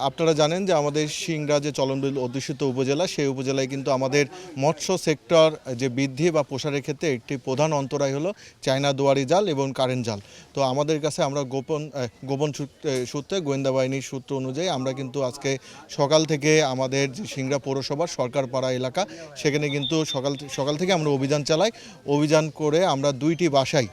আপনারা জানেন যে আমাদের সিংড়া যে চলনবিল অধ্যুষিত উপজেলা, সেই উপজেলায় কিন্তু আমাদের মৎস্য সেক্টর যে বৃদ্ধি বা প্রসারের ক্ষেত্রে একটি প্রধান অন্তরায় হলো চায়না দুয়ারি জাল এবং কারেন্ট জাল। তো আমাদের কাছে আমরা গোপন সূত্রে গোয়েন্দা বাহিনীর সূত্র অনুযায়ী আমরা কিন্তু আজকে সকাল থেকে আমাদের যে সিংড়া পৌরসভার সরকারপাড়া এলাকা, সেখানে কিন্তু সকাল থেকে আমরা অভিযান চালাই। অভিযান করে আমরা দুইটি বাসায়,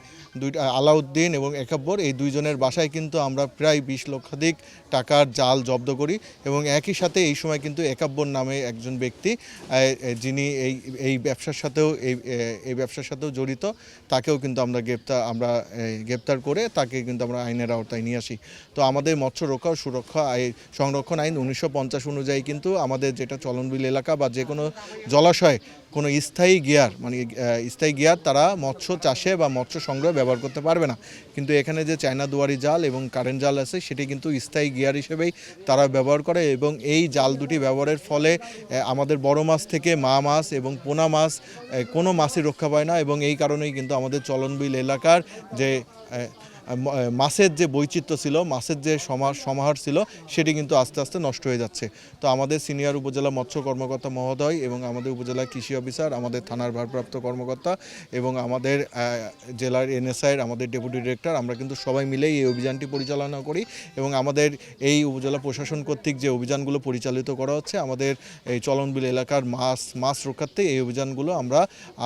আলাউদ্দিন এবং একাব্বর, এই দুইজনের বাসায় কিন্তু আমরা প্রায় 20 লক্ষাধিক টাকার জাল জব্দ করি। এবং একই সাথে এই সময় কিন্তু একাব্বর নামে একজন ব্যক্তি, যিনি এই ব্যবসার সাথেও জড়িত, তাকেও কিন্তু আমরা গ্রেপ্তার করে তাকে কিন্তু আমরা আইনের আওতায় নিয়ে আসি। তো আমাদের মৎস্য রক্ষা ও সুরক্ষা সংরক্ষণ আইন 1950 অনুযায়ী কিন্তু আমাদের যেটা চলনবিল এলাকা বা যে কোনো জলাশয়ে কোনো স্থায়ী গিয়ার তারা মৎস্য চাষে বা মৎস্য সংগ্রহে ব্যবহার করতে পারবে না। কিন্তু এখানে যে চায়না দুয়ারি জাল এবং কারেন্ট জাল আছে, সেটি কিন্তু স্থায়ী গিয়ার হিসেবেই তারা ব্যবহার করে। এবং এই জাল দুটি ব্যবহারের ফলে আমাদের বড় মাছ থেকে মা মাছ এবং পোনা মাছ, কোনো মাছই রক্ষা পায় না। এবং এই কারণেই কিন্তু আমাদের চলনবিল এলাকার যে মাছের যে বৈচিত্র্য ছিল, মাছের যে সমাহার ছিল, সেটি কিন্তু আস্তে আস্তে নষ্ট হয়ে যাচ্ছে। তো আমাদের সিনিয়র উপজেলা মৎস্য কর্মকর্তা মহোদয় এবং আমাদের উপজেলা কৃষি অফিসার, আমাদের থানার ভারপ্রাপ্ত কর্মকর্তা এবং আমাদের জেলার এনএসআইয়ের আমাদের ডেপুটি ডিরেক্টর, আমরা কিন্তু সবাই মিলেই এই অভিযানটি পরিচালনা করি। এবং আমাদের এই উপজেলা প্রশাসন কর্তৃক যে অভিযানগুলো পরিচালিত করা হচ্ছে, আমাদের এই চলনবিল এলাকার মাছ রক্ষার্থে এই অভিযানগুলো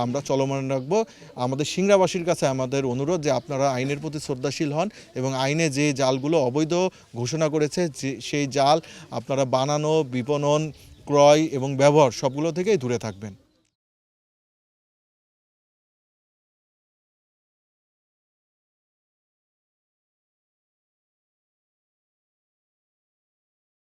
আমরা চলমান রাখবো। আমাদের সিংড়াবাসীর কাছে আমাদের অনুরোধ যে আপনারা আইনের প্রতি শ্রদ্ধাশীল হন এবং আইনে যে জালগুলো অবৈধ ঘোষণা করেছে, সেই জাল আপনারা বানানো, বিপণন, ক্রয় এবং ব্যবহার সবগুলো থেকেই দূরে থাকবেন।